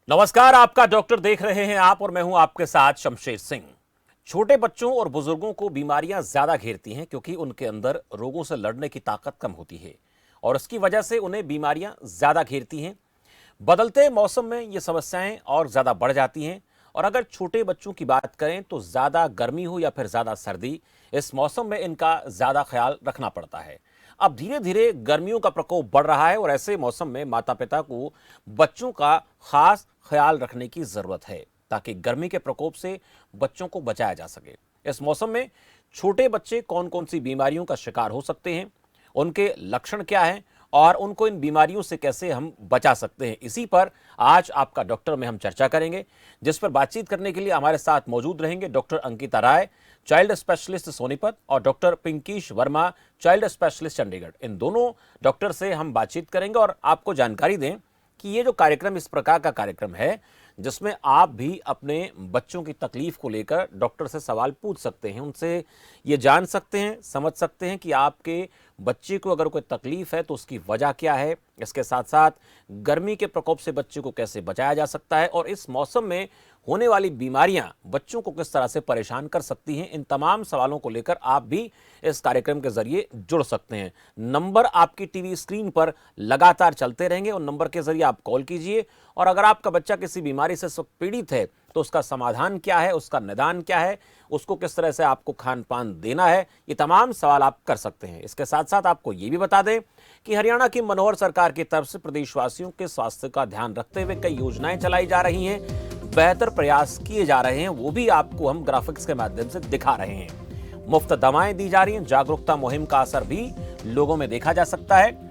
नमस्कार, आपका डॉक्टर देख रहे हैं आप और मैं हूं आपके साथ शमशेर सिंह। छोटे बच्चों और बुजुर्गों को बीमारियां ज्यादा घेरती हैं क्योंकि उनके अंदर रोगों से लड़ने की ताकत कम होती है और उसकी वजह से उन्हें बीमारियां ज्यादा घेरती हैं। बदलते मौसम में ये समस्याएं और ज्यादा बढ़ जाती हैं। और अगर छोटे बच्चों की बात करें तो ज्यादा गर्मी हो या फिर ज्यादा सर्दी, इस मौसम में इनका ज्यादा ख्याल रखना पड़ता है। अब धीरे धीरे गर्मियों का प्रकोप बढ़ रहा है और ऐसे मौसम में माता पिता को बच्चों का खास ख्याल रखने की जरूरत है ताकि गर्मी के प्रकोप से बच्चों को बचाया जा सके। इस मौसम में छोटे बच्चे कौन कौन सी बीमारियों का शिकार हो सकते हैं, उनके लक्षण क्या हैं और उनको इन बीमारियों से कैसे हम बचा सकते हैं, इसी पर आज आपका डॉक्टर में हम चर्चा करेंगे। जिस पर बातचीत करने के लिए हमारे साथ मौजूद रहेंगे doctor Ankita Rai, child specialist Sonipat, और doctor Pinkish Verma, child specialist Chandigarh. इन दोनों डॉक्टर से हम बातचीत करेंगे और आपको जानकारी दें कि ये जो कार्यक्रम इस प्रकार का कार्यक्रम है जिसमें आप भी अपने बच्चों की तकलीफ को लेकर डॉक्टर से सवाल पूछ सकते हैं, उनसे ये जान सकते हैं, समझ सकते हैं कि आपके बच्चे को अगर कोई तकलीफ है तो उसकी वजह क्या है। इसके साथ साथ गर्मी के प्रकोप से बच्चे को कैसे बचाया जा सकता है और इस मौसम में होने वाली बीमारियां बच्चों को किस तरह से परेशान कर सकती हैं, इन तमाम सवालों को लेकर आप भी इस कार्यक्रम के जरिए जुड़ सकते हैं। नंबर आपकी टीवी स्क्रीन पर लगातार चलते रहेंगे, उन नंबर के जरिए आप कॉल कीजिए और अगर आपका बच्चा किसी बीमारी से पीड़ित है तो उसका समाधान क्या है, उसका निदान क्या है, उसको किस तरह से आपको खान पान देना है, ये तमाम सवाल आप कर सकते हैं। इसके साथ साथ आपको ये भी बता दें कि हरियाणा की मनोहर सरकार की तरफ से प्रदेशवासियों के स्वास्थ्य का ध्यान रखते हुए कई योजनाएं चलाई जा रही हैं, बेहतर प्रयास किए जा रहे हैं, वो भी आपको हम ग्राफिक्स के माध्यम से दिखा रहे हैं। मुफ्त दवाएं दी जा रही हैं, जागरूकता मुहिम का असर भी लोगों में देखा जा सकता है।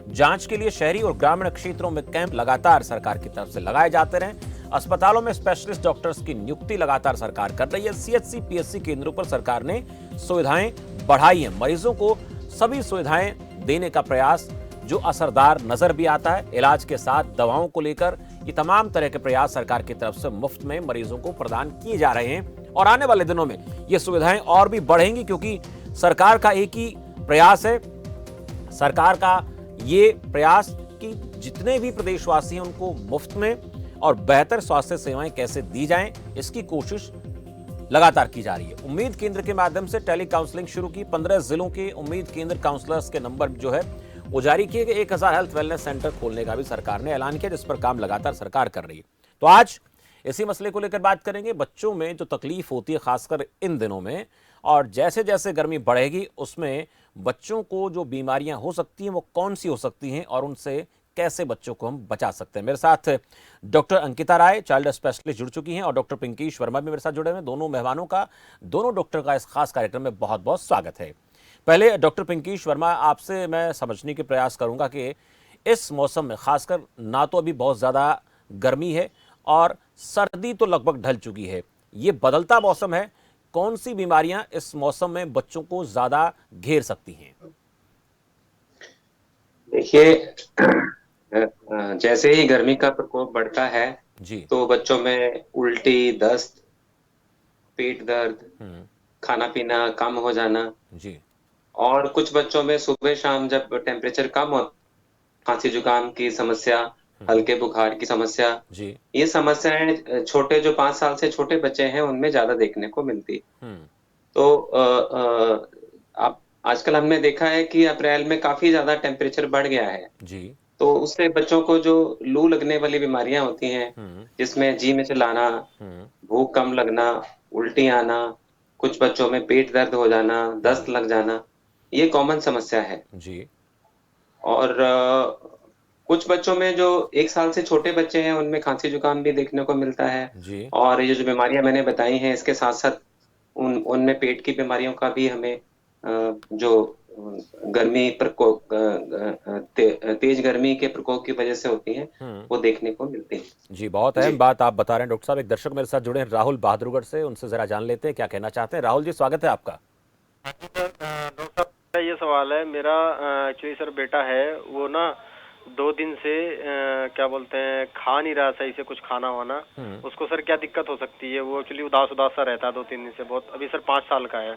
जांच के लिए शहरी और ग्रामीण क्षेत्रों में कैंप लगातार सरकार की तरफ से लगाए जाते रहे। अस्पतालों में स्पेशलिस्ट डॉक्टर्स की नियुक्ति लगातार सरकार कर रही है। सीएचसी पीएचसी केंद्रों पर सरकार ने सुविधाएं बढ़ाई हैं, मरीजों को सभी सुविधाएं देने का प्रयास जो असरदार नजर भी आता है। इलाज के साथ दवाओं को लेकर ये तमाम तरह के प्रयास सरकार की तरफ से मुफ्त में मरीजों को प्रदान किए जा रहे हैं और आने वाले दिनों में ये सुविधाएं और भी बढ़ेंगी क्योंकि सरकार का एक ही प्रयास है, सरकार का ये प्रयास कि जितने भी प्रदेशवासी हैं उनको मुफ्त में और बेहतर स्वास्थ्य सेवाएं कैसे दी जाएं, इसकी कोशिश लगातार की जा रही है। उम्मीद केंद्र के माध्यम से टेली काउंसलिंग शुरू की। 15 जिलों के उम्मीद केंद्र काउंसलर्स के नंबर जो है वो जारी किए गए। 1000 हेल्थ वेलनेस सेंटर खोलने का भी सरकार ने ऐलान किया, जिस पर काम लगातार सरकार कर रही है। तो आज इसी मसले को लेकर बात करेंगे। बच्चों में जो तकलीफ होती है खासकर इन दिनों में, और जैसे जैसे गर्मी बढ़ेगी उसमें बच्चों को जो बीमारियां हो सकती हैं वो कौन सी हो सकती हैं और उनसे कैसे बच्चों को हम बचा सकते हैं। मेरे साथ doctor Ankita Rai, child specialist, जुड़ चुकी हैं और डॉक्टर पिंकीश वर्मा भी मेरे साथ जुड़े हुए हैं। दोनों मेहमानों का, दोनों डॉक्टर का इस खास कार्यक्रम में बहुत बहुत स्वागत है। पहले डॉक्टर पिंकीश वर्मा, आपसे मैं समझने के प्रयास करूंगा कि इस मौसम में खासकर ना तो अभी बहुत ज्यादा गर्मी है और सर्दी तो लगभग ढल चुकी है, ये बदलता मौसम है, कौन सी बीमारियां इस मौसम में बच्चों को ज्यादा घेर सकती हैं? देखिए, जैसे ही गर्मी का प्रकोप बढ़ता है जी। तो बच्चों में उल्टी, दस्त, पेट दर्द, हम्म। खाना पीना कम हो जाना जी। और कुछ बच्चों में सुबह शाम जब टेम्परेचर कम हो, खांसी जुकाम की समस्या, हम्म। हल्के बुखार की समस्या, जी। ये समस्याएं छोटे जो 5 साल से छोटे बच्चे हैं उनमें ज्यादा देखने को मिलती। हम्म। तो आप आजकल हमने देखा है कि अप्रैल में काफी ज्यादा टेम्परेचर बढ़ गया है। जी। तो उससे बच्चों को जो लू लगने वाली बीमारियां होती हैं, हम्म। जिसमें जी में चलाना, हम्म। भूख कम लगना, उल्टी आना, कुछ बच्चों में पेट दर्द हो जाना, दस्त हम्म। लग जाना, ये कॉमन समस्या है। जी। और कुछ बच्चों में जो 1 साल से छोटे बच्चे हैं उनमें खांसी जुकाम भी देखने को मिलता है। जी। और ये जो बीमारियां मैंने बताई हैं इसके साथ साथ उनमें पेट की बीमारियों का भी हमें जो गर्मी प्रकोप तेज गर्मी के प्रकोप की वजह से होती हैं, हम्म। वो देखने को मिलती हैं। जी, बहुत जी। अहम बात आप बता रहे हैं डॉक्टर साहब। एक दर्शक मेरे साथ जुड़े हैं राहुल बहादुरगढ़ से, उनसे जरा जान लेते हैं क्या कहना चाहते हैं। राहुल जी, स्वागत है आपका। हाँ जी सर, डॉक्टर साहब मेरा ये सवाल है। मेरा एक्चुअली सर बेटा है, वो ना 2 दिन से क्या बोलते हैं, खा नहीं रहा सही से, कुछ खाना वाना। हम्म। उसको सर क्या दिक्कत हो सकती है? वो एक्चुअली उदास उदास सा रहता है 2-3 दिन से बहुत। अभी सर 5 साल का है।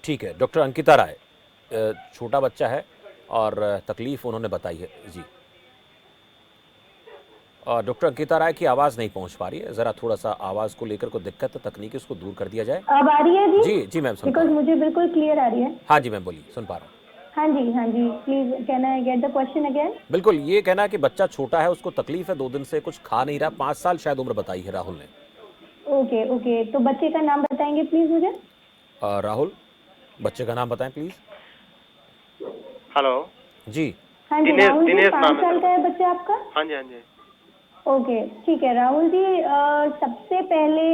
ठीक है, डॉक्टर अंकिता राय, छोटा बच्चा है और तकलीफ उन्होंने बताई है जी। डॉक्टर अंकिता राय की आवाज़ नहीं पहुंच पा रही है, ज़रा थोड़ा सा आवाज़ को लेकर कोई दिक्कत है तकनीकी, उसको दूर कर दिया जाए। अब आ रही है जी? जी जी मैम, सुन पा बिकॉज रहा हूँ। मुझे बिल्कुल क्लियर आ रही है। हाँ जी मैम, बोलिए, सुन पा रहा हूँ। हाँ जी, please can I get the question again? बिल्कुल, ये कहना है कि बच्चा छोटा है, उसको तकलीफ है, 2 दिन से कुछ खा नहीं रहा, 5 साल शायद उम्र बताई है राहुल ने। ओके, तो बच्चे का नाम बताएंगे प्लीज मुझे? राहुल, बच्चे का नाम बताएं प्लीज। हेलो। जी। हाँ जी दिनेश राहुल जी, दिनेश 5 नाम है साल का मेरा। है बच्चा आपका? हाँ जी, हाँ जी। ओके, ठीक है राहुल जी, सबसे पहले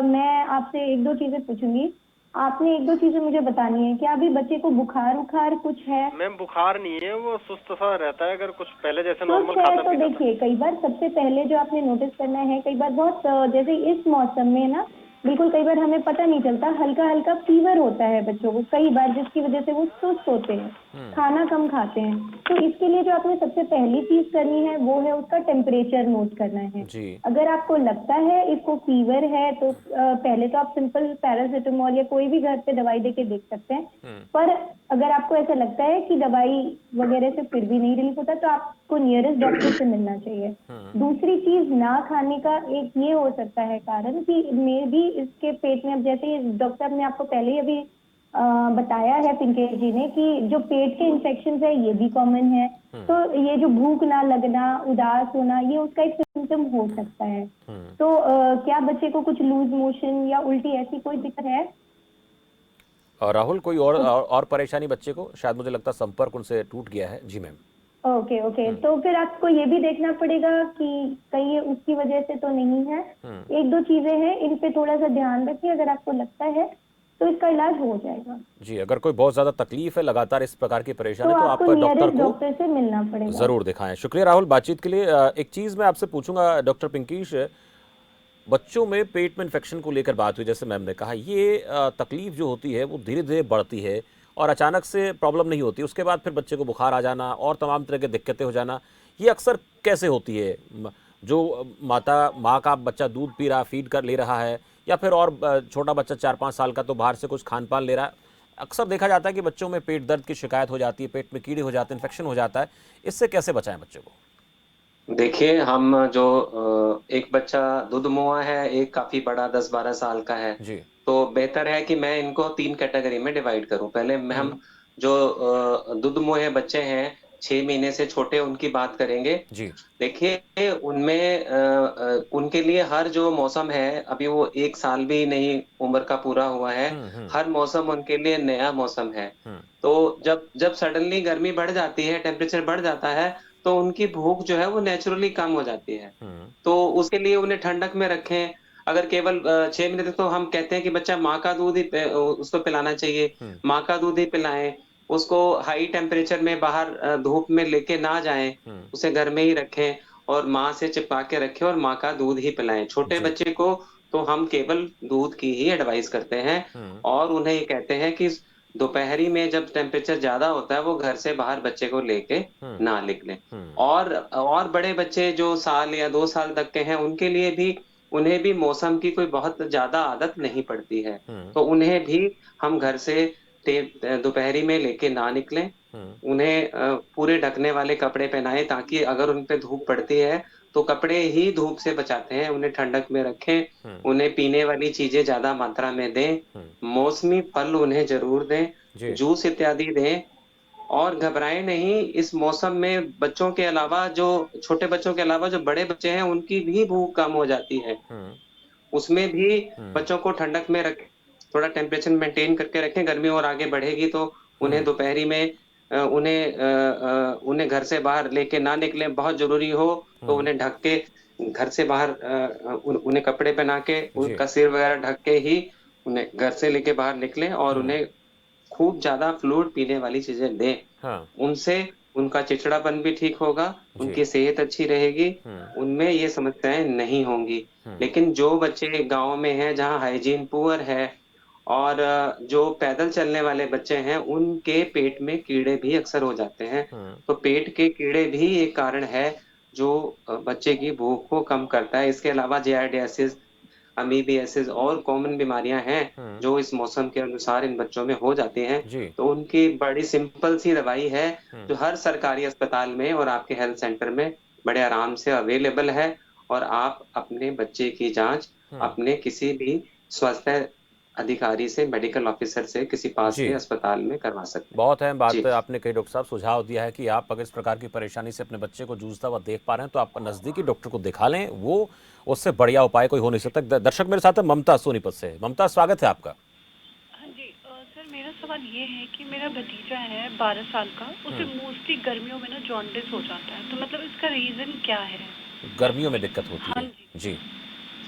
मैं आपसे एक दो चीजें पूछूंगी। आपने एक दो चीजें मुझे बतानी है। क्या अभी बच्चे को बुखार उखार कुछ है? मैम बुखार नहीं है, वो सुस्त सा रहता है, अगर कुछ पहले जैसे नॉर्मल सुस्त है खाता तो पीता था। देखिए, कई बार सबसे पहले जो आपने नोटिस करना है, कई बार बहुत जैसे इस मौसम में ना, बिल्कुल कई बार हमें पता नहीं चलता, हल्का हल्का फीवर होता है बच्चों को कई बार, जिसकी वजह से वो सुस्त होते हैं, खाना कम खाते हैं। तो इसके लिए जो आपने सबसे पहली चीज करनी है वो है उसका टेम्परेचर नोट करना है। जी। अगर आपको लगता है इसको फीवर है तो पहले तो आप सिंपल पैरासिटामोल या कोई भी घर पे दवाई देके देख सकते हैं। पर अगर आपको ऐसा लगता है कि दवाई वगैरह से फिर भी नहीं रिलीफ होता तो आपको नियरेस्ट डॉक्टर से मिलना चाहिए। दूसरी चीज, ना खाने का एक ये हो सकता है कारण कि मे भी इसके पेट में, अब जैसे डॉक्टर ने आपको पहले ही अभी बताया है पिंकेश जी ने कि जो पेट के इन्फेक्शन है ये भी कॉमन है। तो ये जो भूख ना लगना, उदास होना, ये उसका एक सिम्टम हो सकता है। तो क्या बच्चे को कुछ लूज मोशन या उल्टी ऐसी कोई दिक्कत है? राहुल, कोई और परेशानी बच्चे को? शायद मुझे लगता है संपर्क उनसे टूट गया है। जी मैम। ओके, तो फिर आपको ये भी देखना पड़ेगा कि कहीं ये उसकी वजह से तो नहीं है। एक दो चीजें हैं, इन पे थोड़ा सा ध्यान रखिए। अगर आपको लगता है तो इसका इलाज हो जाएगा। जी, अगर कोई बहुत ज़्यादा तकलीफ है, लगातार इस प्रकार की परेशानी, तो तो आपको आप डॉक्टर नियरेस्ट को डॉक्टर से मिलना पड़ेगा। ज़रूर दिखाएं। शुक्रिया राहुल बातचीत के लिए। एक चीज़ मैं आपसे पूछूंगा डॉक्टर पिंकीश, बच्चों में पेट में इन्फेक्शन को लेकर बात हुई, जैसे मैम ने कहा, ये तकलीफ जो होती है वो धीरे धीरे बढ़ती है और अचानक से प्रॉब्लम नहीं होती, उसके बाद फिर बच्चे को बुखार आ जाना और तमाम तरह की दिक्कतें हो जाना, ये अक्सर कैसे होती है? जो माँ का बच्चा दूध पी रहा, फीड कर ले रहा है, या फिर और छोटा बच्चा 4-5 साल का तो बाहर से कुछ खान पान ले रहा है, अक्सर देखा जाता है कि बच्चों में पेट दर्द की शिकायत हो जाती है, पेट में कीड़े हो जाते हैं, इन्फेक्शन हो जाता है। इससे कैसे बचाएं बच्चे को? देखिए, हम जो एक बच्चा दुधमुआ है, एक काफी बड़ा 10-12 साल का है, जी। तो बेहतर है कि मैं इनको 3 कैटेगरी में डिवाइड करूं। पहले हम जो दुधमुहे बच्चे हैं, 6 महीने से छोटे, उनकी बात करेंगे। जी। देखिए, उनमें उनके लिए हर जो मौसम है, अभी वो 1 साल भी नहीं उम्र का पूरा हुआ है, हर मौसम उनके लिए नया मौसम है। तो जब जब सडनली गर्मी बढ़ जाती है, टेम्परेचर बढ़ जाता है, तो उनकी भूख जो है वो नेचुरली कम हो जाती है। तो उसके लिए उन्हें ठंडक में रखें। अगर केवल 6 महीने तक, तो हम कहते हैं कि बच्चा माँ का दूध ही उसको पिलाना चाहिए, माँ का दूध ही पिलाएं। उसको हाई टेम्परेचर में बाहर धूप में लेके ना जाएं, उसे घर में ही रखें और माँ से चिपका के रखें और माँ का दूध ही पिलाएं। छोटे जी। बच्चे को तो हम केवल दूध की ही एडवाइस करते हैं और उन्हें ये कहते हैं कि दोपहरी में जब टेम्परेचर ज्यादा होता है, वो घर से बाहर बच्चे को लेके ना निकलें। और बड़े बच्चे जो साल या 2 साल तक के हैं, उनके लिए भी, उन्हें भी मौसम की कोई बहुत ज्यादा आदत नहीं पड़ती है, तो उन्हें भी हम घर से दोपहरी में लेके ना निकलें। उन्हें पूरे ढकने वाले कपड़े पहनाएं, ताकि अगर उन पे धूप पड़ती है तो कपड़े ही धूप से बचाते हैं। उन्हें ठंडक में रखें, उन्हें पीने वाली चीजें ज्यादा मात्रा में दें, मौसमी फल उन्हें जरूर दें, जी। जूस इत्यादि दें। और घबराएं नहीं, इस मौसम में बच्चों के अलावा, जो छोटे बच्चों के अलावा जो बड़े बच्चे हैं, उनकी भी भूख कम हो जाती है। उसमें भी बच्चों को ठंडक में रखें, थोड़ा टेम्परेचर मेंटेन करके रखें। गर्मी और आगे बढ़ेगी तो उन्हें दोपहरी में उन्हें घर से बाहर लेके ना निकलें। बहुत जरूरी हो तो उन्हें ढक के घर से बाहर, उन्हें कपड़े पहना के, जी। उनका सिर वगैरह ढक के ही उन्हें घर से लेके बाहर निकलें और उन्हें खूब ज्यादा फ्लूइड पीने वाली चीजें दें। हाँ। उनसे उनका चिड़चिड़ापन भी ठीक होगा, जी। उनकी सेहत अच्छी रहेगी, उनमें ये समस्याएं नहीं होंगी। लेकिन जो बच्चे गांव में हैं, जहाँ हाइजीन पुअर है, और जो पैदल चलने वाले बच्चे हैं, उनके पेट में कीड़े भी अक्सर हो जाते हैं। तो पेट के कीड़े भी एक कारण है जो बच्चे की भूख को कम करता है। इसके अलावा जियार्डियासिस, अमीबियासिस और कॉमन बीमारियां हैं जो इस मौसम के अनुसार इन बच्चों में हो जाती हैं। जी। तो उनकी बड़ी सिंपल सी दवाई है जो हर सरकारी अस्पताल में और आपके हेल्थ सेंटर में बड़े आराम से अवेलेबल है और आप अपने बच्चे की जांच अपने किसी भी स्वास्थ्य अधिकारी से, मेडिकल ऑफिसर से, किसी पास के जी, अस्पताल में करवा सकते हैं। बहुत अहम बात जी। आपने कही डॉक्टर साहब। सुझाव दिया है कि आप अगर इस प्रकार की परेशानी से अपने बच्चे को जूझता हुआ देख पा रहे हैं तो आप नज़दीकी डॉक्टर को दिखा लें, वो उससे बढ़िया उपाय कोई हो नहीं सकता। दर्शक मेरे साथ है ममता सोनीपत से। ममता, स्वागत है आपका। हाँ जी, सर मेरा सवाल ये है कि मेरा भतीजा है 12 साल का, उसे मोस्टली गर्मियों में ना जॉन्डिस हो जाता है, तो मतलब इसका रीज़न क्या है? गर्मियों में दिक्कत होती हाँ है। जी। जी,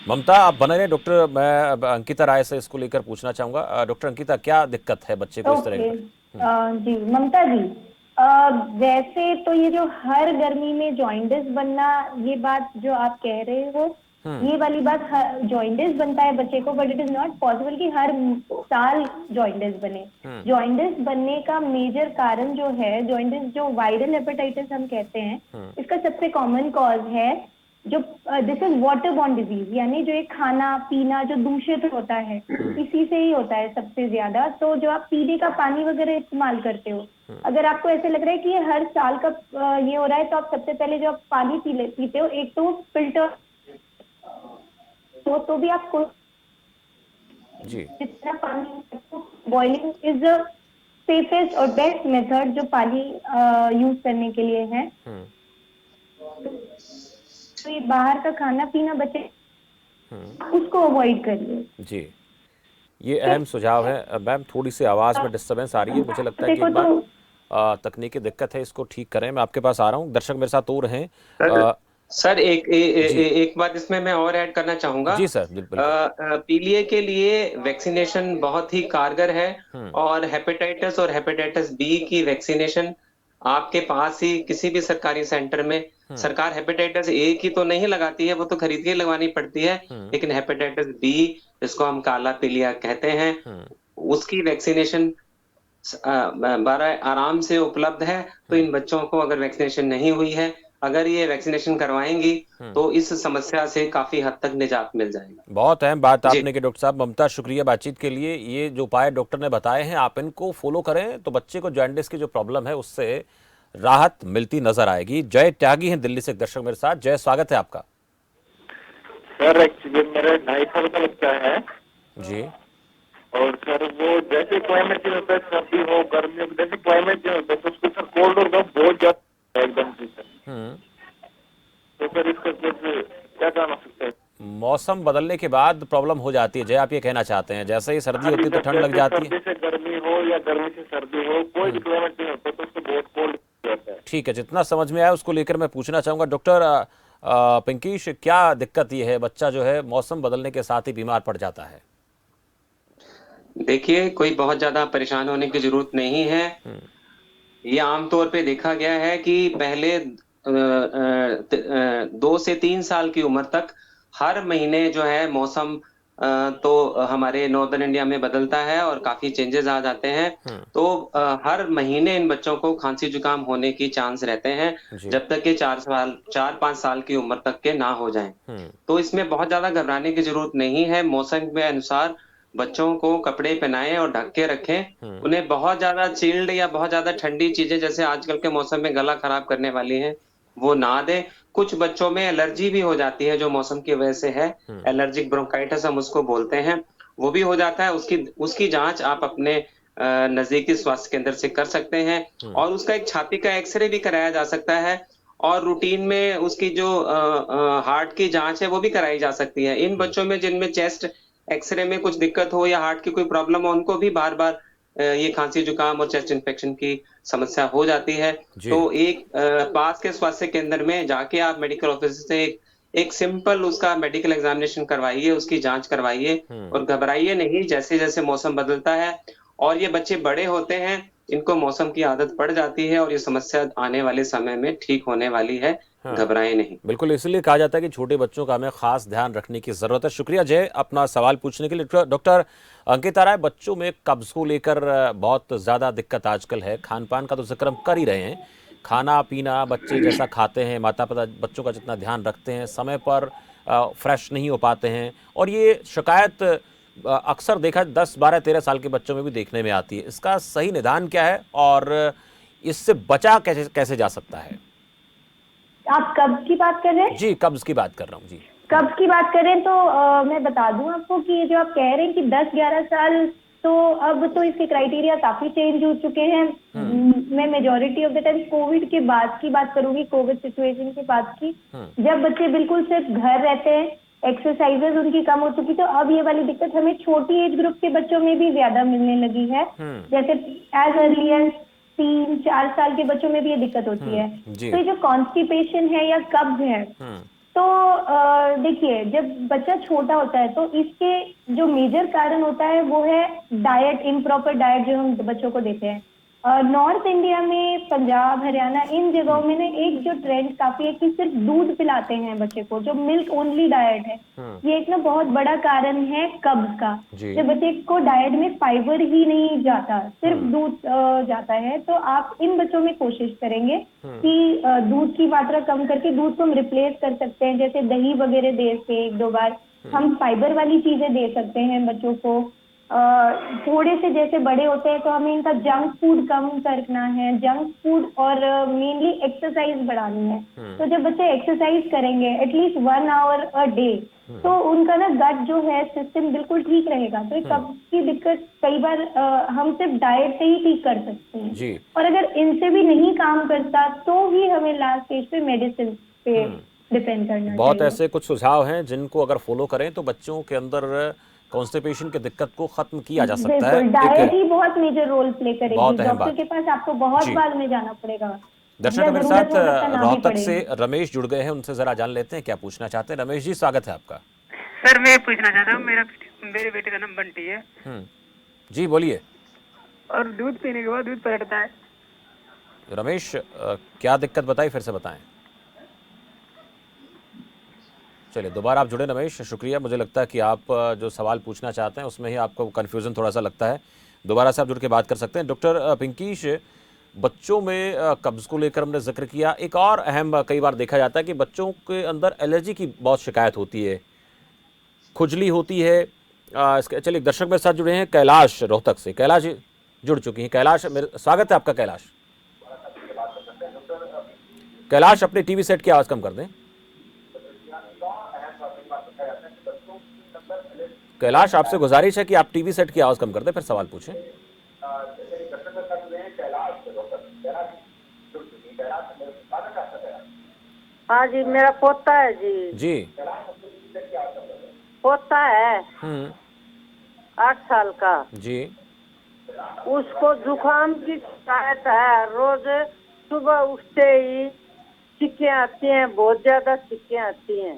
ममता आप बने रहे। डॉक्टर, मैं अब अंकिता राय से इसको लेकर पूछना चाहूँगा। डॉक्टर अंकिता, क्या दिक्कत है बच्चे को इस तरह ओके। की? जी ममता जी, वैसे तो ये जो हर गर्मी में जॉइंटिस बनना, ये बात जो आप कह रहे हो, ये वाली बात, जॉइंटिस बनता है बच्चे को, but it is not possible कि हर साल जॉइंटिस बने। जॉइंटिस बनने का मेजर कारण जो है, जॉइंटिस जो वायरल हेपेटाइटिस हम कहते हैं, इसका सबसे कॉमन कॉज है जो this is water borne disease, यानी जो एक खाना पीना जो दूषित होता है, इसी से ही होता है सबसे ज्यादा। तो जो आप पीने का पानी वगैरह इस्तेमाल करते हो, अगर आपको ऐसे लग रहा है कि ये हर साल का ये हो रहा है, तो आप सबसे पहले जो आप पानी पीते हो, एक तो फिल्टर तो भी आपको जी, जितना पानी, बॉइलिंग इज द सेफेस्ट और बेस्ट मेथड जो पानी यूज करने के लिए है। तो ये बाहर का खाना पीना बचे, उसको अवॉइड करिए। जी, ये अहम सुझाव है। मैम, थोड़ी सी आवाज़ में डिस्टर्बेंस आ रही है, मुझे लगता है कि देखो एक बार तो तकनीकी दिक्कत है, इसको ठीक करें। मैं आपके पास आ रहा हूँ। दर्शक मेरे साथ और हैं। सर अ, सर जी, एक बात इसमें मैं और ऐड करना चाहूंगा। जी सर, बिल्कुल। पीलिया के लिए वैक्सीनेशन बहुत ही कारगर है और हेपेटाइटिस और हेपेटाइटिस बी की वैक्सीनेशन आपके पास ही किसी भी सरकारी सेंटर में, सरकार हेपेटाइटिस ए की तो नहीं लगाती है, वो तो खरीद के लगवानी पड़ती है, लेकिन हेपेटाइटिस बी, जिसको हम काला पीलिया कहते हैं, उसकी वैक्सीनेशन बड़ा आराम से उपलब्ध है। तो इन बच्चों को अगर वैक्सीनेशन नहीं हुई है, अगर ये वैक्सीनेशन करवाएंगी तो इस समस्या से काफी हद तक निजात मिल जाएगा। बहुत अहम बात जी। आपने की डॉक्टर साहब। ममता, शुक्रिया बातचीत के लिए। ये जो उपाय डॉक्टर ने बताए हैं, आप इनको फॉलो करें तो बच्चे को जॉन्डिस की जो प्रॉब्लम है उससे राहत मिलती नजर आएगी। जय त्यागी हैं दिल्ली से एक दर्शक मेरे साथ। जय, स्वागत है आपका। सर एक्चुअली मेरा 2.5 साल का बच्चा है जी, और सर वो जैसे क्लाइमेट चेंज होता है, सर्दी हो गर्मी हो, जैसे क्लाइमेट चेंज होता है तो उसको सर कोल्ड और कफ बहुत ज्यादा है एकदम से सर। तो सर इसका कुछ क्या काम हो सकता है? मौसम बदलने के बाद प्रॉब्लम हो जाती है, जय आप ये कहना चाहते हैं? जैसे ही सर्दी हाँ जी होती है तो सर, ठंड लग जैसे जाती है। सर्दी से गर्मी हो या गर्मी से सर्दी हो, कोई भी क्लाइमेट चेंज होता है तो उसको बहुत कोल्ड जाता है। ठीक है, जितना समझ में आया उसको लेकर मैं पूछना चाहूंगा। डॉक्टर पिंकीश, क्या दिक्कत ये है, बच्चा जो है मौसम बदलने के साथ ही बीमार पड़ जाता है? देखिए, कोई बहुत ज्यादा परेशान होने की जरूरत नहीं है। ये आमतौर पे देखा गया है कि पहले 2 से 3 साल की उम्र तक हर महीने जो है मौसम तो हमारे नॉर्दर्न इंडिया में बदलता है और काफी चेंजेस आ जाते हैं। तो हर महीने इन बच्चों को खांसी जुकाम होने की चांस रहते हैं, जी। जब तक के 4-5 साल की उम्र तक के ना हो जाएं। तो इसमें बहुत ज्यादा घबराने की जरूरत नहीं है। मौसम के अनुसार बच्चों को कपड़े पहनाएं और ढक के रखें। उन्हें बहुत ज्यादा चिल्ड या बहुत ज्यादा ठंडी चीजें, जैसे आजकल के मौसम में गला खराब करने वाली हैं, वो ना दें। कुछ बच्चों में एलर्जी भी हो जाती है जो मौसम की वजह से है, एलर्जिक ब्रोंकाइटिस हम उसको बोलते हैं, वो भी हो जाता है। उसकी उसकी जांच आप अपने नजदीकी स्वास्थ्य केंद्र से कर सकते हैं और उसका एक छाती का एक्सरे भी कराया जा सकता है और रूटीन में उसकी जो हार्ट की जांच है वो भी कराई जा सकती है। इन बच्चों में जिनमें चेस्ट एक्सरे में कुछ दिक्कत हो या हार्ट की कोई प्रॉब्लम हो, उनको भी बार बार ये खांसी जुकाम और चेस्ट इन्फेक्शन की समस्या हो जाती है। जी। तो एक पास के स्वास्थ्य केंद्र में जाके आप मेडिकल ऑफिसर से एक सिंपल उसका मेडिकल एग्जामिनेशन करवाइए, उसकी जांच करवाइए और घबराइए नहीं। जैसे जैसे मौसम बदलता है और ये बच्चे बड़े होते हैं, इनको मौसम की आदत पड़ जाती है और ये समस्या आने वाले समय में ठीक होने वाली है। घबराएं नहीं। बिल्कुल, इसलिए कहा जाता है कि छोटे बच्चों का हमें खास ध्यान रखने की जरूरत है। शुक्रिया जय अपना सवाल पूछने के लिए। डॉक्टर अंकिता राय, बच्चों में कब्ज को लेकर बहुत ज्यादा दिक्कत आजकल है। खान पान का तो जिक्र हम कर ही रहे हैं। खाना पीना बच्चे जैसा खाते हैं, माता पिता बच्चों का जितना ध्यान रखते हैं, समय पर फ्रेश नहीं हो पाते हैं और ये शिकायत अक्सर देखा 10, 12, 13 साल के बच्चों में भी देखने में आती है। इसका सही निदान क्या है और इससे बचा कैसे कैसे जा सकता है? आप कब्ज की बात कर रहे हैं? जी, कब्ज की बात कर रहा हूँ जी। कब्ज की बात करें तो मैं बता दूं आपको कि जो आप कह रहे हैं कि 10-11 साल, तो अब तो इसके क्राइटेरिया काफी चेंज हो चुके हैं। मैं majority of the time Covid के बाद की बात करूंगी, कोविड सिचुएशन के बाद की, जब बच्चे बिल्कुल सिर्फ घर रहते हैं, एक्सरसाइजेज उनकी कम हो चुकी, तो अब ये वाली दिक्कत हमें छोटी एज ग्रुप के बच्चों में भी ज्यादा मिलने लगी है। जैसे एज अर्ली एज 3-4 साल के बच्चों में भी ये दिक्कत होती है। जी। तो ये जो कॉन्स्टिपेशन है या कब्ज है, तो देखिए, जब बच्चा छोटा होता है तो इसके जो मेजर कारण होता है वो है डाइट, इम्प्रॉपर डाइट जो हम बच्चों को देते हैं। नॉर्थ इंडिया में, पंजाब, हरियाणा, इन जगहों में ना एक जो ट्रेंड काफी है कि सिर्फ दूध पिलाते हैं बच्चे को, जो मिल्क ओनली डाइट है। ये एक ना बहुत बड़ा कारण है कब्ज का। जी। जब बच्चे को डाइट में फाइबर ही नहीं जाता, सिर्फ दूध जाता है, तो आप इन बच्चों में कोशिश करेंगे कि दूध की मात्रा कम करके दूध को हम रिप्लेस कर सकते हैं, जैसे दही वगैरह दे के 1-2 बार हम फाइबर वाली चीजें दे सकते हैं बच्चों को। थोड़े से जैसे बड़े होते हैं तो हमें इनका जंक फूड कम करना है, जंक फूड, और मेनली एक्सरसाइज बढ़ानी है। तो जब बच्चे एक्सरसाइज करेंगे एटलीस्ट 1 आवर अ डे, तो उनका ना गट जो है सिस्टम बिल्कुल ठीक रहेगा। तो कब्ज की दिक्कत कई बार हम सिर्फ डाइट से ही ठीक कर सकते हैं जी। और अगर इनसे भी नहीं काम करता तो ही हमें लास्ट स्टेज पे मेडिसिन पे डिपेंड करना बहुत चाहिए। ऐसे कुछ सुझाव हैं जिनको अगर फॉलो करें तो बच्चों के अंदर कॉन्स्टिपेशन की दिक्कत को खत्म किया जा सकता है। बिल्कुल, डाइट ही बहुत मेजर रोल प्ले करेगी। बहुत अहम डॉक्टर बात। के पास आपको बहुत जी। बार में जाना पड़ेगा। दर्शक या मेरे जरूरत साथ हो सकता है ना भी रोहतक पड़े। से रमेश जुड़ गए हैं, उनसे जरा जान लेते हैं क्या पूछना चाहते हैं। रमेश जी, स्वागत है आपका। सर मैं पूछना चाहता हूँ, मेरे बेटे का नाम बंटी है जी बोलिए। और दूध पीने के बाद दूध पलटता है। रमेश, क्या दिक्कत बताई, फिर से बताएं। चलिए, दोबारा आप जुड़े रमेश, शुक्रिया। मुझे लगता है कि आप जो सवाल पूछना चाहते हैं उसमें ही आपको कन्फ्यूज़न थोड़ा सा लगता है। दोबारा से आप जुड़ के बात कर सकते हैं। डॉक्टर पिंकीश, बच्चों में कब्ज़ को लेकर हमने जिक्र किया। एक और अहम कई बार देखा जाता है कि बच्चों के अंदर एलर्जी की बहुत शिकायत होती है, खुजली होती है। चलिए, दर्शक मेरे साथ जुड़े हैं कैलाश रोहतक से। कैलाश जुड़ चुकी हैं। कैलाश, मेरे स्वागत है आपका। कैलाश, अपने टीवी सेट की आवाज़ कम कर दें। कैलाश, आपसे गुजारिश है कि आप टीवी सेट की आवाज़ कम कर दें, फिर सवाल पूछें। हाँ जी, मेरा पोता है जी। जी। पोता है 8 साल का जी। उसको जुकाम की शिकायत है। रोज सुबह उठते ही छिक्के आती हैं, बहुत ज्यादा छिक्के आती हैं।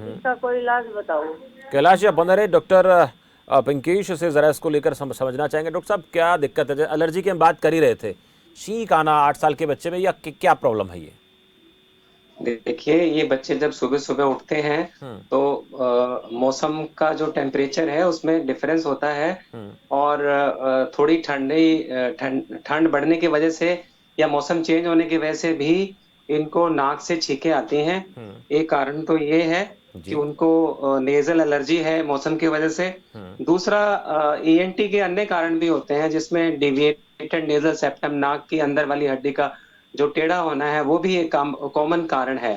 इसका कोई इलाज बताओ। कैलाश, आप बने रहे। डॉक्टर पिंकीश से जरा इसको लेकर समझना चाहेंगे। डॉक्टर साहब, क्या दिक्कत है? एलर्जी की हम बात कर ही रहे थे, छींक आना 8 साल के बच्चे में, या क्या प्रॉब्लम है ये? देखिए, ये बच्चे जब सुबह सुबह उठते हैं तो मौसम का जो टेम्परेचर है उसमें डिफरेंस होता है और थोड़ी ठंड बढ़ने की वजह से या मौसम चेंज होने की वजह से भी इनको नाक से छींकें आती हैं। एक कारण तो ये है कि उनको नेजल एलर्जी है मौसम की वजह से। दूसरा, ईएनटी के अन्य कारण भी होते हैं, जिसमें डिविएटेड नेजल सेप्टम, नाक की अंदर वाली हड्डी का जो टेढ़ा होना है, वो भी एक कॉमन कारण है।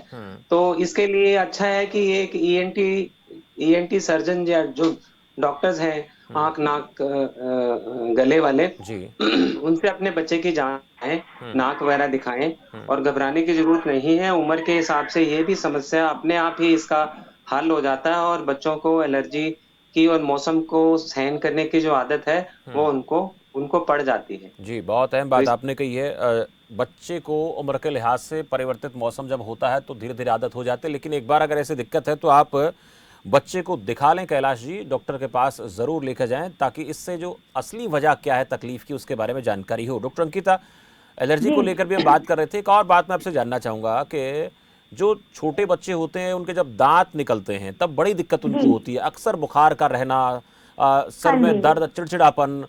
तो इसके लिए अच्छा है कि एक ईएनटी सर्जन या जो डॉक्टर्स हैं आंख नाक गले वाले उनसे अपने बच्चे की जांच नाक वगैरह दिखाएं और घबराने की जरूरत नहीं है। उम्र के हिसाब से ये भी समस्या अपने आप ही इसका हल हो जाता है और बच्चों को एलर्जी की और मौसम को सहन करने की जो आदत है वो उनको पड़ जाती है। जी, बहुत अहम बात आपने कही है। बच्चे को उम्र के लिहाज से परिवर्तित मौसम जब होता है तो धीरे धीरे आदत हो जाती है, लेकिन एक बार अगर ऐसी दिक्कत है तो आप बच्चे को दिखा लें कैलाश जी, डॉक्टर के पास ज़रूर लेकर जाएं, ताकि इससे जो असली वजह क्या है तकलीफ की उसके बारे में जानकारी हो। डॉक्टर अंकिता, एलर्जी को लेकर भी हम बात कर रहे थे। एक और बात मैं आपसे जानना चाहूँगा कि जो छोटे बच्चे होते हैं उनके जब दांत निकलते हैं तब बड़ी दिक्कत उनको होती है, अक्सर बुखार का रहना, सर में दर्द, चिड़चिड़ापन।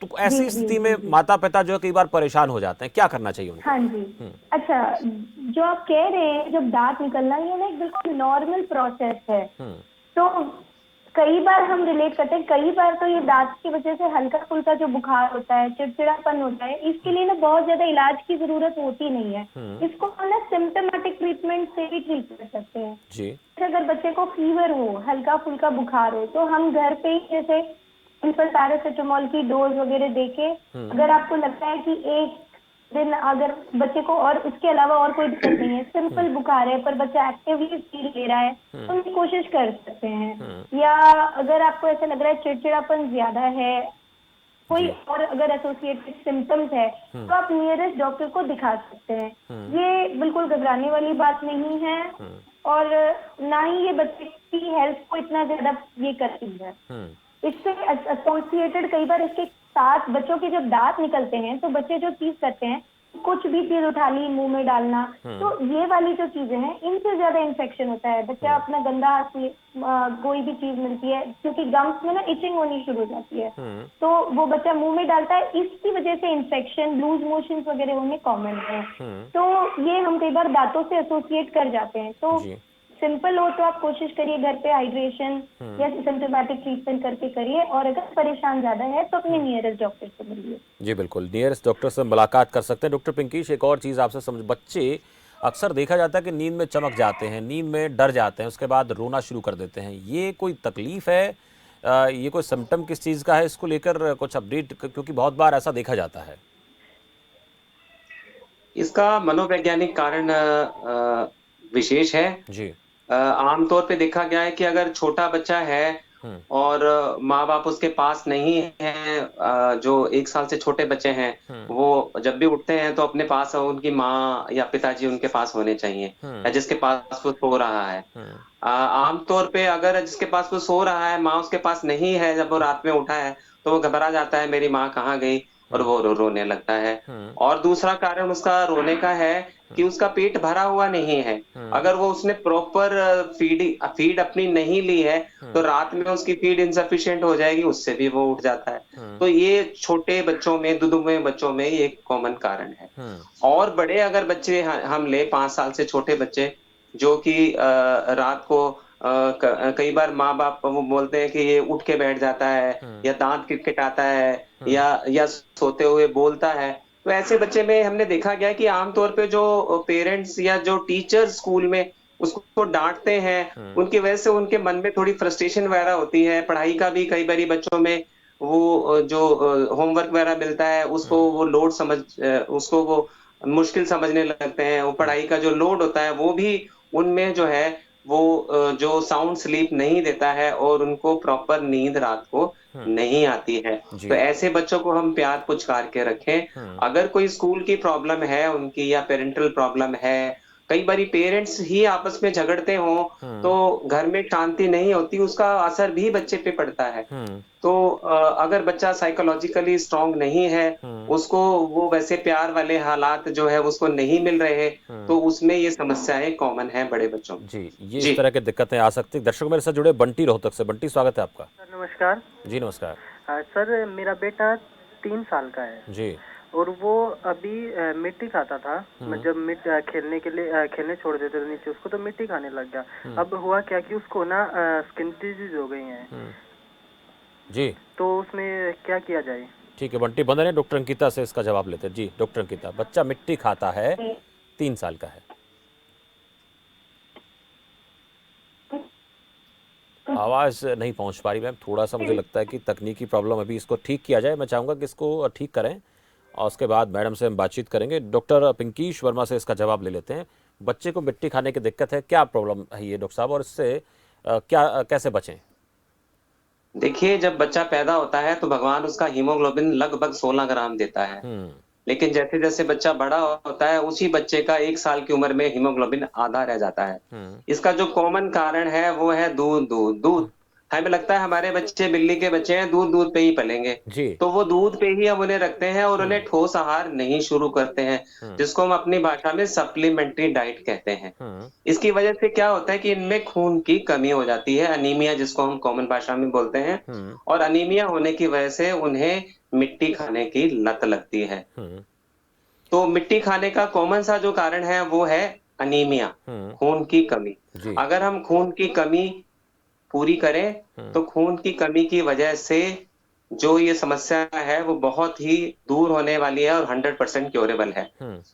तो ऐसी स्थिति में माता पिता जो है कई बार परेशान हो जाते हैं, क्या करना चाहिए उनको? हाँ जी। अच्छा, जो आप कह रहे हैं जब दांत निकलना, ये ना एक बिल्कुल नॉर्मल प्रोसेस है। तो कई बार हम रिलेट करते हैं, कई बार तो ये दांत की वजह से हल्का फुल्का जो बुखार होता है, चिड़चिड़ापन होता है, इसके लिए ना बहुत ज्यादा इलाज की जरूरत होती नहीं है। इसको हम ना सिम्टोमेटिक ट्रीटमेंट से भी ट्रीट कर सकते हैं। जी। अगर बच्चे को फीवर हो, हल्का फुल्का बुखार हो, तो हम घर पे ही जैसे सिंपल पैरासिटामोल की डोज वगैरह देके, अगर आपको लगता है कि एक दिन अगर बच्चे को और उसके अलावा और कोई दिक्कत नहीं है, सिंपल बुखार है पर बच्चा एक्टिवली फील ले रहा है, तो हम कोशिश कर सकते हैं। या अगर आपको ऐसा लग रहा है चिड़चिड़ापन ज्यादा है, कोई और अगर एसोसिएटेड सिम्टम्स है, तो आप नियरेस्ट डॉक्टर को दिखा सकते हैं। ये बिल्कुल घबराने वाली बात नहीं है और ना ही ये बच्चे की हेल्थ को इतना ज्यादा ये करती है। इससे एसोसिएटेड कई बार इसके साथ बच्चों के जब दांत निकलते हैं तो बच्चे जो चीज करते हैं, कुछ भी चीज उठा ली मुंह में डालना, तो ये वाली जो चीजें हैं इनसे ज्यादा इन्फेक्शन होता है। बच्चा अपना गंदा हाथ कोई भी चीज मिलती है, क्योंकि गम्स में ना इचिंग होनी शुरू हो जाती है, तो वो बच्चा मुंह में डालता है, इसकी वजह से इन्फेक्शन, लूज मोशन वगैरह होने कॉमन है। तो ये हम कई बार दांतों से एसोसिएट कर जाते हैं। तो सिंपल हो तो आप कोशिश करिए घर पे हाइड्रेशन या सिम्टोमेटिक ट्रीटमेंट करके करिए, और अगर परेशान ज्यादा है तो अपने नियरेस्ट डॉक्टर से मिलिए। जी बिल्कुल, नियरेस्ट डॉक्टर से मुलाकात कर सकते हैं। डॉक्टर पिंकीश, एक और चीज़ आपसे समझ, बच्चे अक्सर देखा जाता है कि नींद में चमक जाते हैं, नींद में डर जाते हैं, उसके बाद रोना शुरू कर देते हैं। ये कोई तकलीफ है, ये कोई सिम्टम किस चीज़ का है, इसको लेकर कुछ अपडेट, क्योंकि बहुत बार ऐसा देखा जाता है। इसका मनोवैज्ञानिक कारण विशेष है जी। आमतौर पे देखा गया है कि अगर छोटा बच्चा है और माँ बाप उसके पास नहीं है, जो 1 साल से छोटे बच्चे हैं, वो जब भी उठते हैं तो अपने पास उनकी माँ या पिताजी उनके पास होने चाहिए, या जिसके पास वो सो रहा है। आमतौर पे अगर जिसके पास वो सो रहा है, माँ उसके पास नहीं है, जब वो रात में उठा है तो वो घबरा जाता है, मेरी माँ कहाँ गई, और वो रोने लगता है। और दूसरा कारण उसका रोने का है कि उसका पेट भरा हुआ नहीं है। अगर वो उसने प्रॉपर फीड अपनी नहीं ली है तो रात में उसकी फीड इनसफिशिएंट हो जाएगी, उससे भी वो उठ जाता है। तो ये छोटे बच्चों में, दुधुमे बच्चों में ये एक कॉमन कारण है। और बड़े अगर बच्चे हम ले, 5 साल से छोटे बच्चे, जो कि रात को कई बार माँ बाप वो बोलते हैं कि ये उठ के बैठ जाता है, या दांत किटकिटाता है, या सोते हुए बोलता है, तो ऐसे बच्चे में हमने देखा गया कि आमतौर पे जो पेरेंट्स या जो टीचर स्कूल में उसको डांटते हैं, उनकी वजह से उनके मन में थोड़ी फ्रस्ट्रेशन वगैरह होती है। पढ़ाई का भी कई बारी बच्चों में वो जो होमवर्क वगैरह मिलता है उसको वो लोड उसको वो मुश्किल समझने लगते हैं। वो पढ़ाई का जो लोड होता है वो भी उनमें जो है वो जो साउंड स्लीप नहीं देता है, और उनको प्रॉपर नींद रात को नहीं आती है। तो ऐसे बच्चों को हम प्यार पुचकार के रखें। अगर कोई स्कूल की प्रॉब्लम है उनकी, या पेरेंटल प्रॉब्लम है, कई बारी पेरेंट्स ही आपस में झगड़ते हों तो घर में शांति नहीं होती, उसका असर भी बच्चे पे पड़ता है। तो अगर बच्चा साइकोलॉजिकली स्ट्रांग नहीं है, उसको वो वैसे प्यार वाले हालात जो है उसको नहीं मिल रहे, तो उसमें ये समस्याएं कॉमन है बड़े बच्चों में। जी, ये इस तरह की दिक्कतें आ सकती। दर्शक मेरे साथ जुड़े बंटी रोहतक से। बंटी, स्वागत है आपका। सर नमस्कार। जी नमस्कार। सर मेरा बेटा 3 साल का है जी, और वो अभी मिट्टी खाता था। मैं जब खेलने के लिए खेलने छोड़ देते थे नीचे उसको, तो मिट्टी खाने लग गया। अब हुआ क्या कि उसको ना स्किन डिजीज हो गई है। जी, तो उसमें क्या किया जाए? ठीक है बंटी, बंदर है, डॉक्टर अंकिता से इसका जवाब लेते हैं। जी डॉक्टर अंकिता, बच्चा मिट्टी खाता है, 3 साल का है, आवाज नहीं पहुंच पा रही मैम, थोड़ा सा मुझे लगता है कि तकनीकी प्रॉब्लम, अभी इसको ठीक किया जाए। मैं चाहूंगा कि इसको ठीक करें और उसके बाद मैडम से हम बातचीत करेंगे। डॉक्टर पिंकीश वर्मा से इसका जवाब ले लेते हैं। बच्चे को मिट्टी खाने की दिक्कत है, क्या प्रॉब्लम है ये डॉक्टर साहब, और इससे कैसे बचें? देखिए, जब बच्चा पैदा होता है तो भगवान उसका हीमोग्लोबिन लगभग 16 ग्राम देता है। लेकिन जैसे जैसे बच्चा बड़ा होता है, उसी बच्चे का 1 साल की उम्र में हीमोग्लोबिन आधा रह जाता है। इसका जो कॉमन कारण है वो है दूध। हमें लगता है हमारे बच्चे बिल्ली के बच्चे हैं, दूध पे ही पलेंगे, तो वो दूध पे ही हम उन्हें रखते हैं और उन्हें ठोस आहार नहीं शुरू करते हैं, जिसको हम अपनी भाषा में सप्लीमेंट्री डाइट कहते हैं। इसकी वजह से क्या होता है कि इनमें खून की कमी हो जाती है, अनीमिया जिसको हम कॉमन भाषा में बोलते हैं, और अनीमिया होने की वजह से उन्हें मिट्टी खाने की लत लगती है। तो मिट्टी खाने का कॉमन सा जो कारण है वो है अनीमिया, खून की कमी। अगर हम खून की कमी पूरी करें तो खून की कमी की वजह से जो ये समस्या है वो बहुत ही दूर होने वाली है और 100% क्योरेबल है।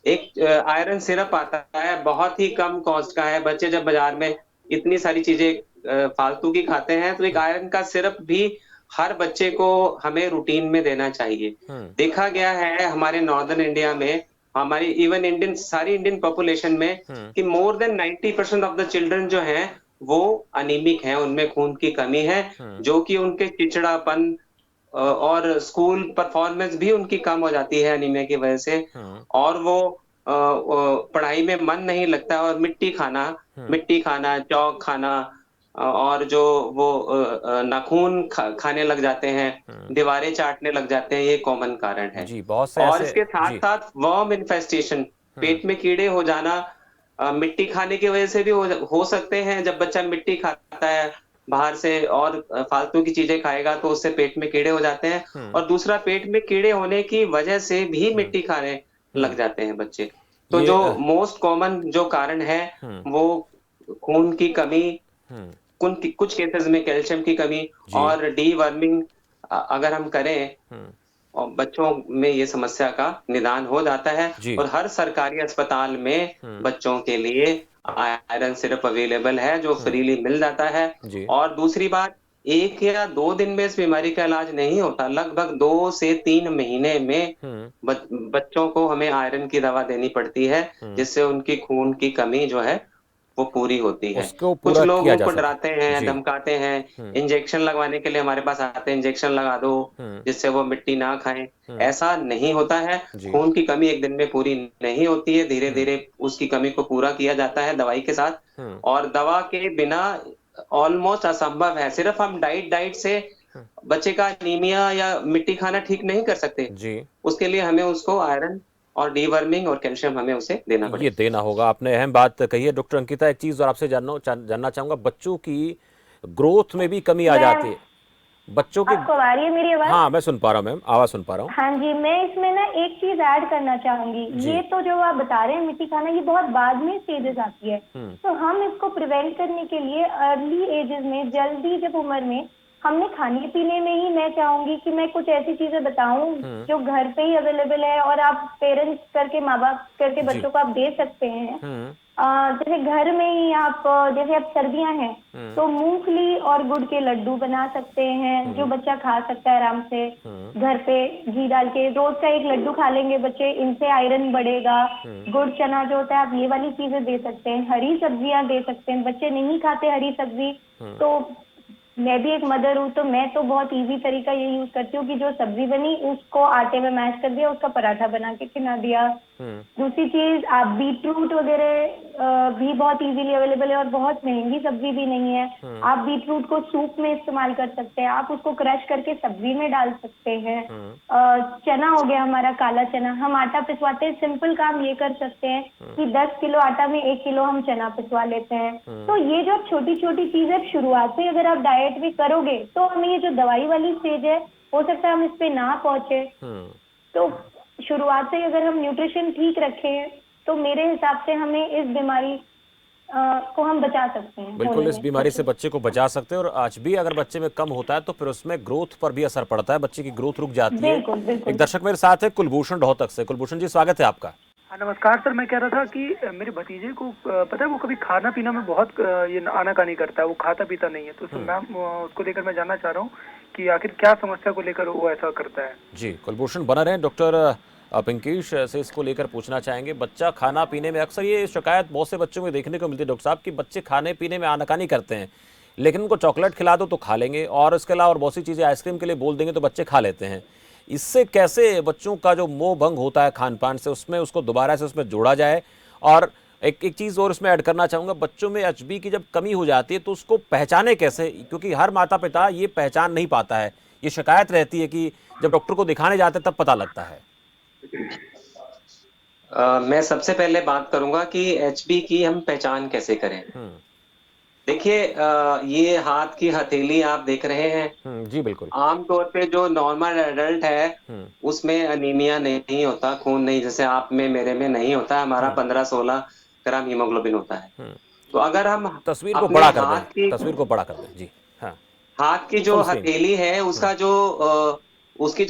एक आयरन सिरप आता है, बहुत ही कम कॉस्ट का है। बच्चे जब बाजार में इतनी सारी चीजें फालतू की खाते हैं, तो एक आयरन का सिरप भी हर बच्चे को हमें रूटीन में देना चाहिए। देखा गया है हमारे नॉर्दर्न इंडिया में, हमारी इवन इंडियन, सारी इंडियन पॉपुलेशन में, कि more than 90% of the children जो हैं वो अनीमिक हैं, उनमें खून की कमी है, जो कि उनके चिड़चिड़ापन और स्कूल परफॉर्मेंस भी उनकी कम हो जाती है अनीमिया की वजह से, और वो पढ़ाई में मन नहीं लगता, और मिट्टी खाना, चौक खाना, और जो वो नाखून खाने लग जाते हैं, दीवारें चाटने लग जाते हैं, ये कॉमन कारण है। जी, बहुत से और ऐसे इसके साथ जी, साथ वर्म इन्फेस्टेशन, पेट में कीड़े हो जाना, मिट्टी खाने की वजह से भी हो सकते हैं। जब बच्चा मिट्टी खाता है बाहर से और फालतू की चीजें खाएगा तो उससे पेट में कीड़े हो जाते हैं, और दूसरा, पेट में कीड़े होने की वजह से भी मिट्टी खाने लग जाते हैं बच्चे। तो ये जो मोस्ट कॉमन जो कारण है वो खून की कमी, कुछ केसेस में कैल्शियम की कमी जी, और डीवर्मिंग अगर हम करें, और बच्चों में ये समस्या का निदान हो जाता है। जी, और हर सरकारी अस्पताल में बच्चों के लिए आयरन सिरप अवेलेबल है, जो फ्रीली मिल जाता है। जी, और दूसरी बात, 1 या 2 दिन में इस बीमारी का इलाज नहीं होता, लगभग 2 से 3 महीने में बच्चों को हमें आयरन की दवा देनी पड़ती है, जिससे उनकी खून की कमी जो है वो पूरी होती है। उसको कुछ पूरा लोग किया जा उनको सके। डराते हैं, जी, धमकाते हैं, इंजेक्शन लगवाने के लिए हमारे पास आते हैं, इंजेक्शन लगा दो जिससे वो मिट्टी ना खाएं। ऐसा नहीं होता है। जी, खून की कमी एक दिन में पूरी नहीं होती है, धीरे धीरे उसकी कमी को पूरा किया जाता है दवाई के साथ। और दवा के बिना ऑलमोस्ट असंभव है। सिर्फ हम डाइट से बच्चे का अनीमिया या मिट्टी खाना ठीक नहीं कर सकते। जी। उसके लिए हमें उसको आयरन और डीवर्मिंग और कैल्शियम हमें उसे देना ये पड़ेगा। देना होगा, आपने अहम बात कही है। डॉक्टर अंकिता, एक चीज़ और आपसे जानना चाहूँगा, बच्चों की ग्रोथ में भी कमी आ जाती है। बच्चों की आपको आ रही है मेरी आवाज? हाँ, मैं सुन पा रहा हूँ मैम, आवाज़ सुन पा रहा हूँ। हाँ जी, मैं इसमें ना एक चीज ऐड करना चाहूंगी। जी। ये तो जो आप बता रहे हैं मिट्टी खाना, ये बहुत बाद में स्टेजेस आती है। तो हम इसको प्रिवेंट करने के लिए अर्ली एजेस में, जल्दी जब उम्र में, हमने खाने पीने में ही, मैं चाहूंगी कि मैं कुछ ऐसी चीजें बताऊं जो घर पे ही अवेलेबल है और आप पेरेंट्स करके, माँ बाप करके बच्चों को आप दे सकते हैं। जैसे घर में ही आप, जैसे अब सर्दियां हैं तो मूंगफली और गुड़ के लड्डू बना सकते हैं, जो बच्चा खा सकता है आराम से। घर पे घी डाल के रोज का एक लड्डू खा लेंगे बच्चे, इनसे आयरन बढ़ेगा। गुड़ चना जो होता है, आप ये वाली चीजें दे सकते हैं। हरी सब्जियां दे सकते हैं, बच्चे नहीं खाते हरी सब्जी, तो मैं भी एक मदर हूँ, तो मैं तो बहुत इजी तरीका ये यूज करती हूँ कि जो सब्जी बनी उसको आटे में मैश कर दिया, उसका पराठा बना के खिला दिया। दूसरी चीज, आप बीटरूट वगैरह भी बहुत इजीली अवेलेबल है और बहुत महंगी सब्जी भी नहीं है। आप बीटरूट को सूप में इस्तेमाल कर सकते हैं, आप उसको क्रश करके सब्जी में डाल सकते हैं। चना हो गया हमारा काला चना, हम आटा पिसवाते हैं, सिंपल काम ये कर सकते हैं कि 10 किलो आटा में 1 किलो हम चना पिसवा लेते हैं। तो ये जो छोटी छोटी चीजें शुरुआत से अगर आप डाइट भी करोगे तो हमें ये जो दवाई वाली स्टेज है, हो सकता है हम इस पे ना पहुंचे। तो शुरुआत से अगर हम न्यूट्रिशन ठीक रखें तो मेरे हिसाब से हमें इस बीमारी को हम बचा सकते हैं। बिल्कुल, इस बीमारी से बच्चे को बचा सकते हैं। और आज भी अगर बच्चे में कम होता है तो फिर उसमें ग्रोथ पर भी असर पड़ता है, बच्चे की ग्रोथ रुक जाती है। बिल्कुल, बिल्कुल। एक दर्शक मेरे साथ है कुलभूषण रोहतक से। कुलभूषण जी, स्वागत है आपका। हाँ, नमस्कार सर। मैं कह रहा था कि मेरे भतीजे को पता है, वो कभी खाना पीना में बहुत ये आनाकानी करता है, वो खाता पीता नहीं है। तो मैम, उसको लेकर मैं जानना चाह रहा हूँ कि आखिर क्या समस्या को लेकर वो ऐसा करता है। जी, कुलभूषण बना रहे। डॉक्टर पिंकीश से इसको लेकर पूछना चाहेंगे। बच्चा खाना पीने में, अक्सर ये शिकायत बहुत से बच्चों में देखने को मिलती है डॉक्टर साहब, कि बच्चे खाने पीने में आनाकानी करते हैं, लेकिन उनको चॉकलेट खिला दो तो खा लेंगे, और इसके अलावा और बहुत सी चीज़ें आइसक्रीम के लिए बोल देंगे तो बच्चे खा लेते हैं। इससे कैसे बच्चों का जो मोह भंग होता है खान पान से, उसमें उसको दोबारा से उसमें जोड़ा जाए। और एक चीज़ और इसमें ऐड करना चाहूँगा, बच्चों में एचबी की जब कमी हो जाती है तो उसको पहचाने कैसे, क्योंकि हर माता पिता ये पहचान नहीं पाता है। ये शिकायत रहती है कि जब डॉक्टर को दिखाने जाते हैं तब पता लगता है। मैं सबसे पहले बात करूंगा कि एचबी की हम पहचान कैसे करें। देखिए, ये हाथ की हथेली आप देख रहे हैं। जी बिल्कुल। आमतौर पे जो नॉर्मल एडल्ट है उसमें अनीमिया नहीं होता, खून नहीं, जैसे आप में मेरे में नहीं होता। हमारा 15-16 ग्राम हीमोग्लोबिन होता है। तो अगर हम तस्वीर को अपने बड़ा कर हाथ दें, की तस्वीर को बड़ा कर दें। जी। हाँ, हाथ की जो फुल स्क्रीन। हथेली है उसका जो उसकी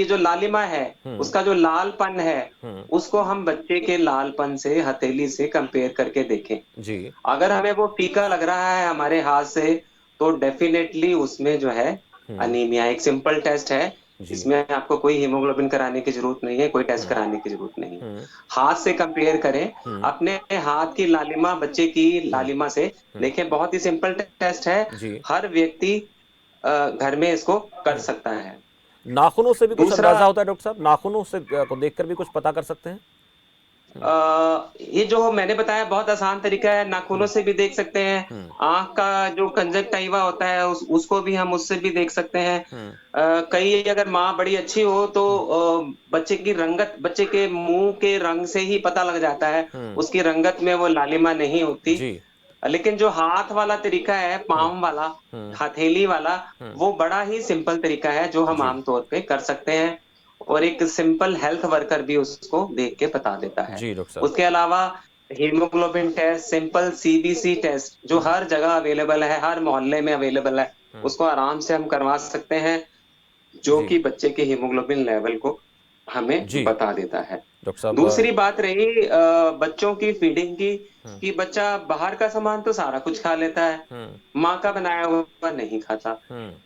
जो लालिमा है, उसका जो लालपन है, उसको हम बच्चे के लालपन से हथेली से कंपेयर करके देखें। जी। अगर हमें वो फीका लग रहा है हमारे हाथ से, तो डेफिनेटली उसमें जो है अनीमिया। एक सिंपल टेस्ट है, जी। इसमें आपको कोई हीमोग्लोबिन कराने की जरूरत नहीं है, कोई टेस्ट कराने की जरूरत नहीं है। हाथ से कंपेयर करें, अपने हाथ की लालिमा बच्चे की लालिमा से देखें। बहुत ही सिंपल टेस्ट है, जी। हर व्यक्ति घर में इसको कर सकता है। नाखूनों से भी कुछ दूसरा, अंदाजा होता है डॉक्टर साहब? नाखूनों से को देखकर भी कुछ पता कर सकते हैं? ये जो मैंने बताया बहुत आसान तरीका है, नाखूनों से भी देख सकते हैं। आंख का जो कंजक्टिवा होता है उसको भी हम उससे भी देख सकते हैं। कई अगर माँ बड़ी अच्छी हो तो बच्चे की रंगत, बच्चे के मुंह के रंग से ही पता लग जाता है, उसकी रंगत में वो लालिमा नहीं होती। जी। लेकिन जो हाथ वाला तरीका है, पाम वाला, हथेली वाला, वो बड़ा ही सिंपल तरीका है जो हम जी। आमतौर पे कर सकते हैं, और एक सिंपल हेल्थ वर्कर भी उसको देख के बता देता है। जी डॉक्टर साहब। उसके अलावा haemoglobin test, simple CBC test जो हर जगह अवेलेबल है, हर मोहल्ले में अवेलेबल है, उसको आराम से हम करवा सकते हैं, जो जी। कि बच्चे के हीमोग्लोबिन लेवल को हमें जी बता देता है। डॉक्टर साहब। दूसरी बात रही बच्चों की फीडिंग की, कि बच्चा बाहर का सामान तो सारा कुछ खा लेता है, माँ का बनाया हुआ नहीं खाता।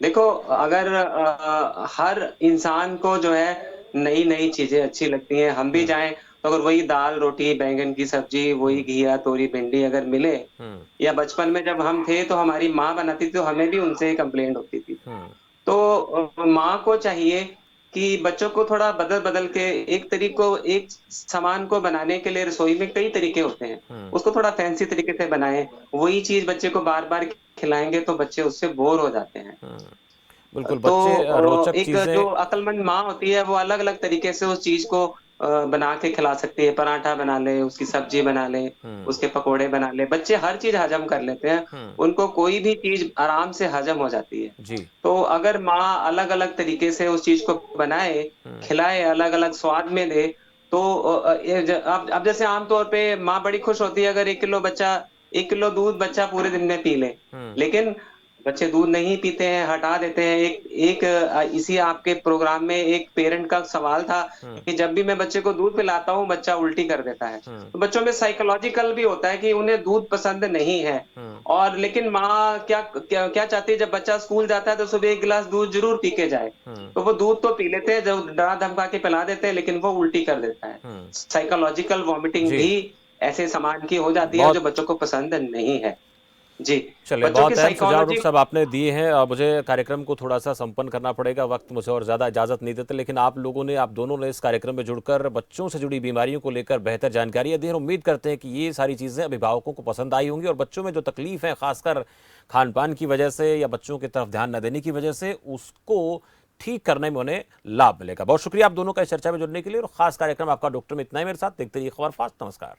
देखो, अगर हर इंसान को जो है नई नई चीजें अच्छी लगती हैं, हम भी जाएं तो अगर वही दाल रोटी बैंगन की सब्जी, वही घिया तोरी भिंडी अगर मिले, या बचपन में जब हम थे तो हमारी माँ बनाती थी तो हमें भी उनसे कंप्लेंट होती थी। तो माँ को चाहिए कि बच्चों को थोड़ा बदल बदल के एक सामान को बनाने के लिए रसोई में कई तरीके होते हैं, उसको थोड़ा फैंसी तरीके से बनाएं। वही चीज बच्चे को बार बार खिलाएंगे तो बच्चे उससे बोर हो जाते हैं। बिल्कुल, तो बच्चे रोचक एक जो चीजें। अक्लमंद माँ होती है वो अलग अलग तरीके से उस चीज को बना के खिला सकती है। पराठा बना ले, उसकी सब्जी बना ले, उसके पकोड़े बना ले, बच्चे हर चीज हजम कर लेते हैं, उनको कोई भी चीज आराम से हजम हो जाती है। जी। तो अगर माँ अलग अलग तरीके से उस चीज को बनाए, खिलाए, अलग अलग स्वाद में दे, तो अब जैसे आमतौर पे माँ बड़ी खुश होती है अगर 1 किलो दूध बच्चा पूरे दिन में पी ले, लेकिन बच्चे दूध नहीं पीते हैं, हटा देते हैं। इसी आपके प्रोग्राम में एक पेरेंट का सवाल था कि जब भी मैं बच्चे को दूध पिलाता हूँ बच्चा उल्टी कर देता है। तो बच्चों में साइकोलॉजिकल भी होता है कि उन्हें दूध पसंद नहीं है, और लेकिन माँ क्या क्या क्या चाहती है, जब बच्चा स्कूल जाता है तो सुबह 1 गिलास दूध जरूर पी के जाए। तो वो दूध तो पी लेते हैं, जब डरा धमका के पिला देते हैं, लेकिन वो उल्टी कर देता है। साइकोलॉजिकल वॉमिटिंग जी। भी ऐसे सामान की हो जाती है जो बहुत बच्चों को पसंद नहीं है। जी, चलिए, बच्चों की बहुत अहम सुझाव साइकोलॉजी। डॉक्टर साहब आपने दिए हैं। मुझे कार्यक्रम को थोड़ा सा संपन्न करना पड़ेगा, वक्त मुझे और ज़्यादा इजाज़त नहीं देते, लेकिन आप दोनों ने इस कार्यक्रम में जुड़कर बच्चों से जुड़ी बीमारियों को लेकर बेहतर जानकारियां दी हैं। उम्मीद करते हैं कि ये सारी चीज़ें अभिभावकों को पसंद आई होंगी, और बच्चों में जो तकलीफ है खासकर खान पान की वजह से या बच्चों की तरफ ध्यान न देने की वजह से, उसको ठीक करने में उन्हें लाभ मिलेगा। बहुत शुक्रिया आप दोनों का इस चर्चा में जुड़ने के लिए, और खास कार्यक्रम आपका डॉक्टर में इतना ही। मेरे साथ देखते रहिए खबर फास्ट। नमस्कार।